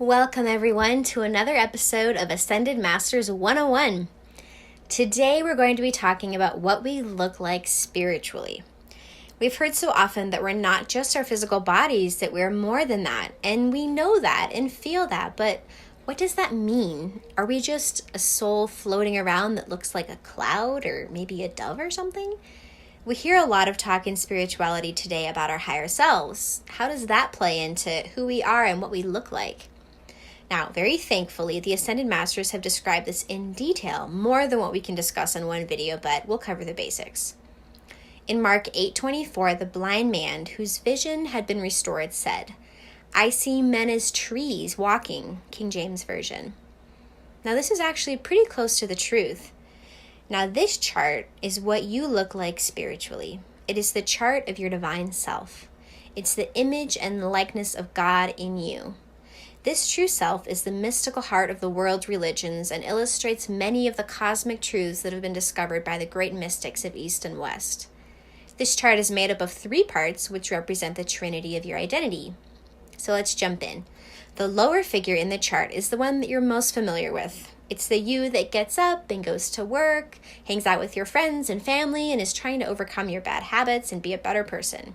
Welcome everyone to another episode of Ascended Masters 101. Today we're going to be talking about what we look like spiritually. We've heard so often that we're not just our physical bodies, that we're more than that, and we know that and feel that, but what does that mean? Are we just a soul floating around that looks like a cloud or maybe a dove or something? We hear a lot of talk in spirituality today about our higher selves. How does that play into who we are and what we look like? Now, very thankfully, the Ascended Masters have described this in detail, more than what we can discuss in one video, but we'll cover the basics. In Mark 8:24, the blind man, whose vision had been restored, said, "I see men as trees walking," King James Version. Now, this is actually pretty close to the truth. Now, this chart is what you look like spiritually. It is the chart of your divine self. It's the image and likeness of God in you. This true self is the mystical heart of the world's religions and illustrates many of the cosmic truths that have been discovered by the great mystics of East and West. This chart is made up of 3 parts, which represent the trinity of your identity. So let's jump in. The lower figure in the chart is the one that you're most familiar with. It's the you that gets up and goes to work, hangs out with your friends and family, and is trying to overcome your bad habits and be a better person.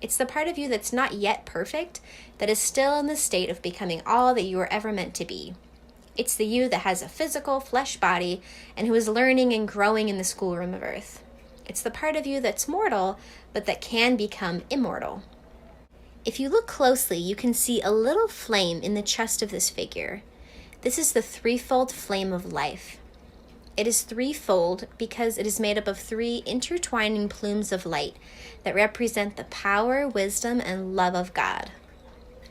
It's the part of you that's not yet perfect, that is still in the state of becoming all that you were ever meant to be. It's the you that has a physical flesh body and who is learning and growing in the schoolroom of earth. It's the part of you that's mortal, but that can become immortal. If you look closely, you can see a little flame in the chest of this figure. This is the threefold flame of life. It is threefold because it is made up of 3 intertwining plumes of light that represent the power, wisdom, and love of God.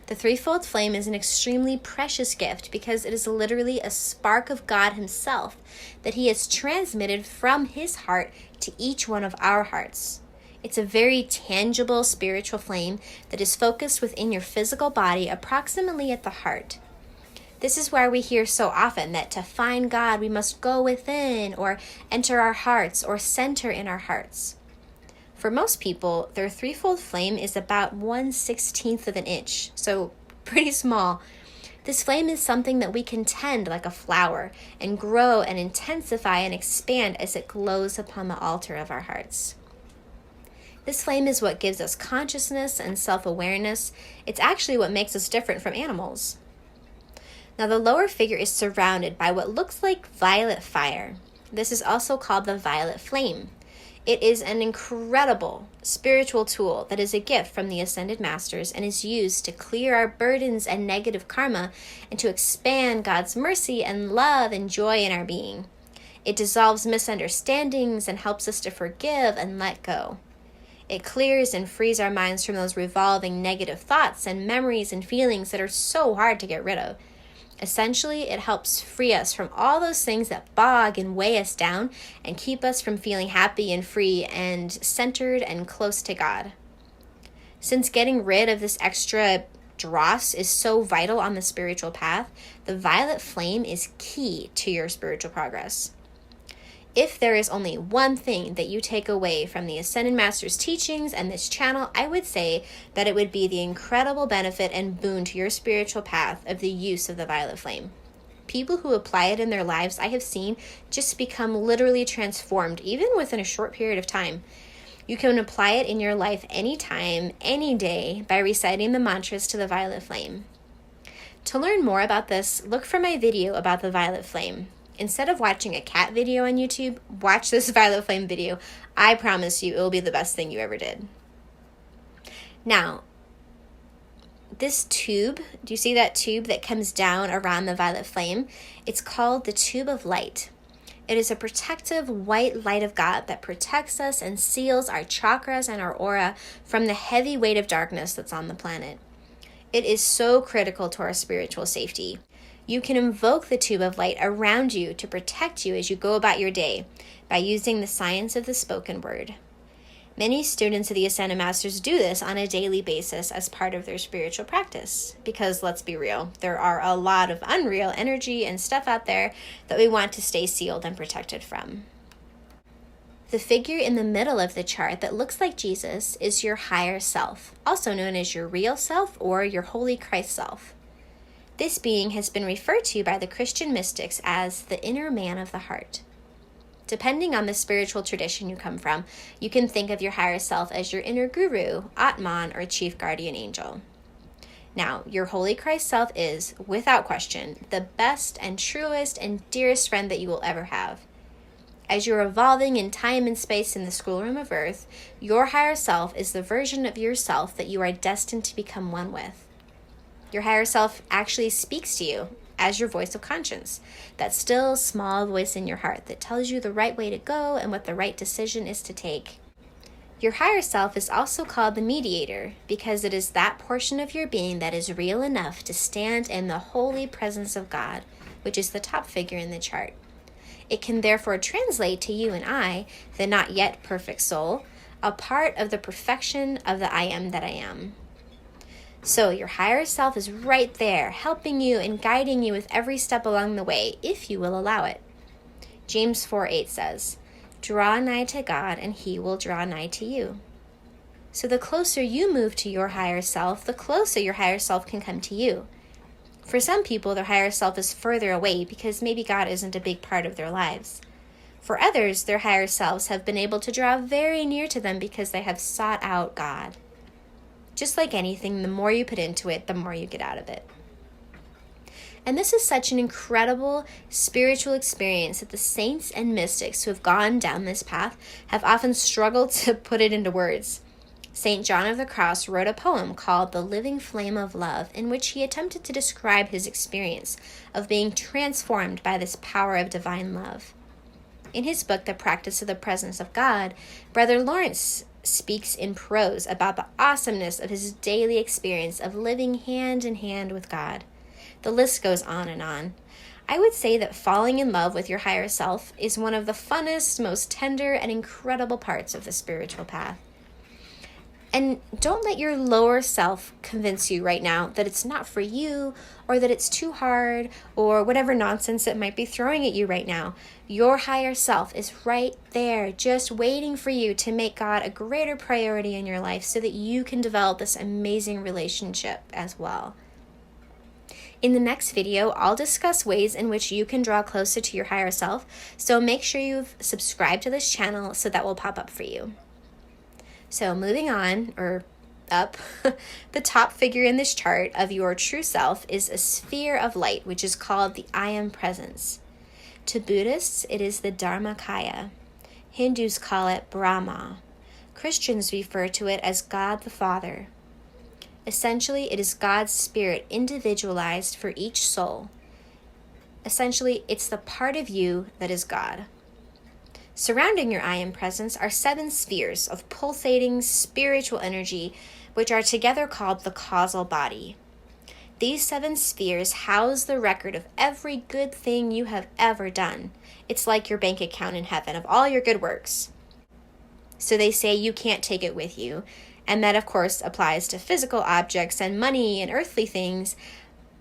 The threefold flame is an extremely precious gift because it is literally a spark of God himself that he has transmitted from his heart to each one of our hearts. It's a very tangible spiritual flame that is focused within your physical body, approximately at the heart. This is why we hear so often that to find God, we must go within or enter our hearts or center in our hearts. For most people, their threefold flame is about 1/16 of an inch, so pretty small. This flame is something that we can tend like a flower and grow and intensify and expand as it glows upon the altar of our hearts. This flame is what gives us consciousness and self-awareness. It's actually what makes us different from animals. Now, the lower figure is surrounded by what looks like violet fire. This is also called the violet flame. It is an incredible spiritual tool that is a gift from the Ascended Masters and is used to clear our burdens and negative karma and to expand God's mercy and love and joy in our being. It dissolves misunderstandings and helps us to forgive and let go. It clears and frees our minds from those revolving negative thoughts and memories and feelings that are so hard to get rid of. Essentially, it helps free us from all those things that bog and weigh us down and keep us from feeling happy and free and centered and close to God. Since getting rid of this extra dross is so vital on the spiritual path, the violet flame is key to your spiritual progress. If there is only one thing that you take away from the Ascended Masters teachings and this channel, I would say that it would be the incredible benefit and boon to your spiritual path of the use of the violet flame. People who apply it in their lives, I have seen, just become literally transformed, even within a short period of time. You can apply it in your life anytime, any day, by reciting the mantras to the violet flame. To learn more about this, look for my video about the violet flame. Instead of watching a cat video on YouTube, watch this violet flame video. I promise you it will be the best thing you ever did. Now, this tube, do you see that tube that comes down around the violet flame? It's called the tube of light. It is a protective white light of God that protects us and seals our chakras and our aura from the heavy weight of darkness that's on the planet. It is so critical to our spiritual safety. You can invoke the tube of light around you to protect you as you go about your day by using the science of the spoken word. Many students of the Ascended Masters do this on a daily basis as part of their spiritual practice because, let's be real, there are a lot of unreal energy and stuff out there that we want to stay sealed and protected from. The figure in the middle of the chart that looks like Jesus is your higher self, also known as your real self or your Holy Christ self. This being has been referred to by the Christian mystics as the inner man of the heart. Depending on the spiritual tradition you come from, you can think of your higher self as your inner guru, Atman, or chief guardian angel. Now, your Holy Christ self is, without question, the best and truest and dearest friend that you will ever have. As you're evolving in time and space in the schoolroom of earth, your higher self is the version of yourself that you are destined to become one with. Your higher self actually speaks to you as your voice of conscience, that still small voice in your heart that tells you the right way to go and what the right decision is to take. Your higher self is also called the mediator because it is that portion of your being that is real enough to stand in the holy presence of God, which is the top figure in the chart. It can therefore translate to you and I, the not yet perfect soul, a part of the perfection of the I am that I am. So your higher self is right there, helping you and guiding you with every step along the way, if you will allow it. James 4:8 says, "Draw nigh to God, and he will draw nigh to you." So the closer you move to your higher self, the closer your higher self can come to you. For some people, their higher self is further away because maybe God isn't a big part of their lives. For others, their higher selves have been able to draw very near to them because they have sought out God. Just like anything, the more you put into it, the more you get out of it. And this is such an incredible spiritual experience that the saints and mystics who have gone down this path have often struggled to put it into words. St. John of the Cross wrote a poem called The Living Flame of Love, in which he attempted to describe his experience of being transformed by this power of divine love. In his book, The Practice of the Presence of God, Brother Lawrence speaks in prose about the awesomeness of his daily experience of living hand in hand with God. The list goes on and on. I would say that falling in love with your higher self is one of the funnest, most tender, and incredible parts of the spiritual path. And don't let your lower self convince you right now that it's not for you, or that it's too hard, or whatever nonsense it might be throwing at you right now. Your higher self is right there, just waiting for you to make God a greater priority in your life so that you can develop this amazing relationship as well. In the next video, I'll discuss ways in which you can draw closer to your higher self, so make sure you've subscribed to this channel so that will pop up for you. So moving on, or up, the top figure in this chart of your true self is a sphere of light, which is called the I Am Presence. To Buddhists, it is the Dharmakaya. Hindus call it Brahma. Christians refer to it as God the Father. Essentially, it is God's spirit individualized for each soul. Essentially, it's the part of you that is God. Surrounding your I Am Presence are 7 spheres of pulsating spiritual energy, which are together called the causal body. These 7 spheres house the record of every good thing you have ever done. It's like your bank account in heaven of all your good works. So they say you can't take it with you, and that of course applies to physical objects and money and earthly things,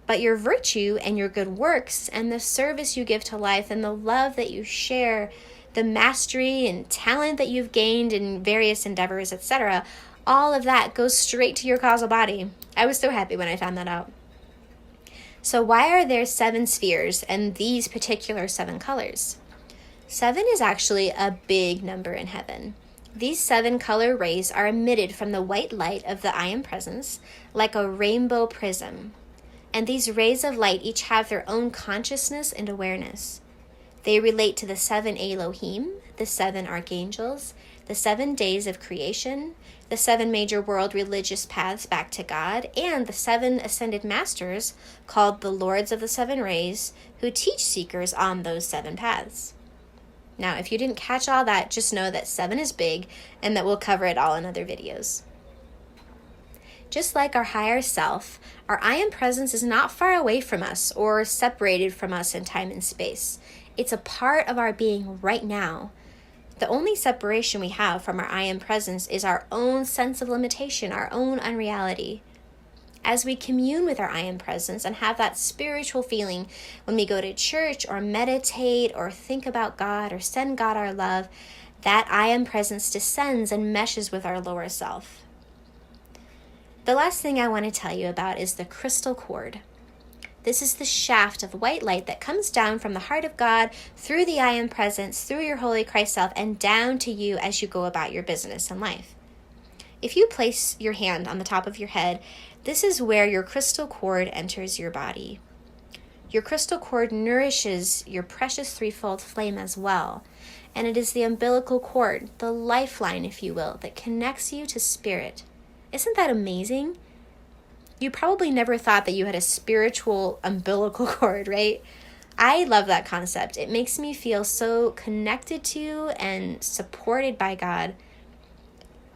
but your virtue and your good works and the service you give to life and the love that you share, the mastery and talent that you've gained in various endeavors, etc., all of that goes straight to your causal body. I was so happy when I found that out. So why are there 7 spheres and these particular 7 colors? 7 is actually a big number in heaven. These 7 color rays are emitted from the white light of the I Am Presence like a rainbow prism. And these rays of light each have their own consciousness and awareness. They relate to the 7 Elohim, the 7 archangels, the 7 days of creation, the 7 major world religious paths back to God, and the 7 ascended masters called the Lords of the 7 Rays who teach seekers on those 7 paths. Now, if you didn't catch all that, just know that 7 is big and that we'll cover it all in other videos. Just like our higher self, our I Am Presence is not far away from us or separated from us in time and space. It's a part of our being right now. The only separation we have from our I Am Presence is our own sense of limitation, our own unreality. As we commune with our I Am Presence and have that spiritual feeling when we go to church or meditate or think about God or send God our love, that I Am Presence descends and meshes with our lower self. The last thing I want to tell you about is the crystal cord. This is the shaft of white light that comes down from the heart of God through the I Am Presence, through your Holy Christ self, and down to you as you go about your business in life. If you place your hand on the top of your head, this is where your crystal cord enters your body. Your crystal cord nourishes your precious threefold flame as well, and it is the umbilical cord, the lifeline, if you will, that connects you to spirit. Isn't that amazing? You probably never thought that you had a spiritual umbilical cord, right? I love that concept. It makes me feel so connected to and supported by God.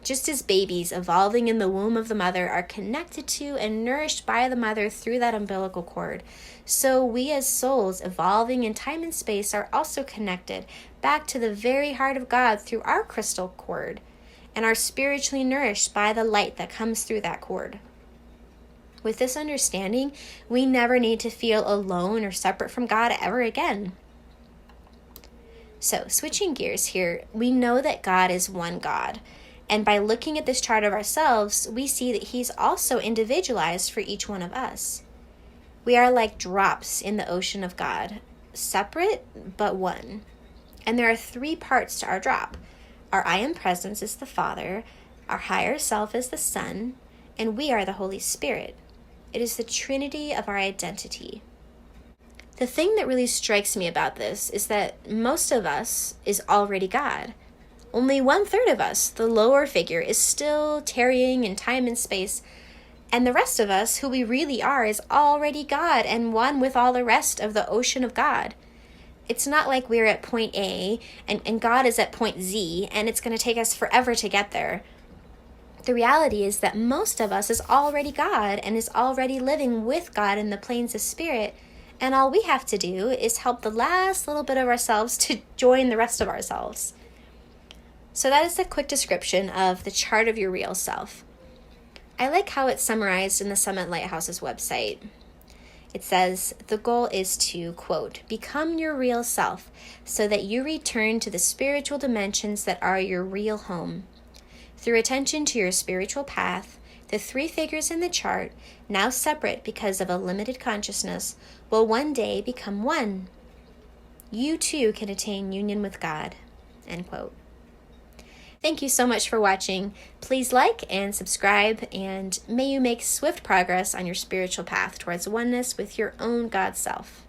Just as babies evolving in the womb of the mother are connected to and nourished by the mother through that umbilical cord, so we as souls evolving in time and space are also connected back to the very heart of God through our crystal cord, and are spiritually nourished by the light that comes through that cord. With this understanding, we never need to feel alone or separate from God ever again. So, switching gears here, we know that God is one God. And by looking at this chart of ourselves, we see that He's also individualized for each one of us. We are like drops in the ocean of God, separate but one. And there are 3 parts to our drop. Our I Am Presence is the Father, our higher self is the Son, and we are the Holy Spirit. It is the trinity of our identity. The thing that really strikes me about this is that most of us is already God. Only 1/3 of us, the lower figure, is still tarrying in time and space, and the rest of us, who we really are, is already God and one with all the rest of the ocean of God. It's not like we're at point A and God is at point Z, and it's going to take us forever to get there. The reality is that most of us is already God and is already living with God in the planes of spirit, and all we have to do is help the last little bit of ourselves to join the rest of ourselves. So that is a quick description of the chart of your real self. I like how it's summarized in the Summit Lighthouse's website. It says, the goal is to, quote, become your real self so that you return to the spiritual dimensions that are your real home. Through attention to your spiritual path, the 3 figures in the chart, now separate because of a limited consciousness, will one day become one. You too can attain union with God, end quote. Thank you so much for watching. Please like and subscribe, and may you make swift progress on your spiritual path towards oneness with your own God self.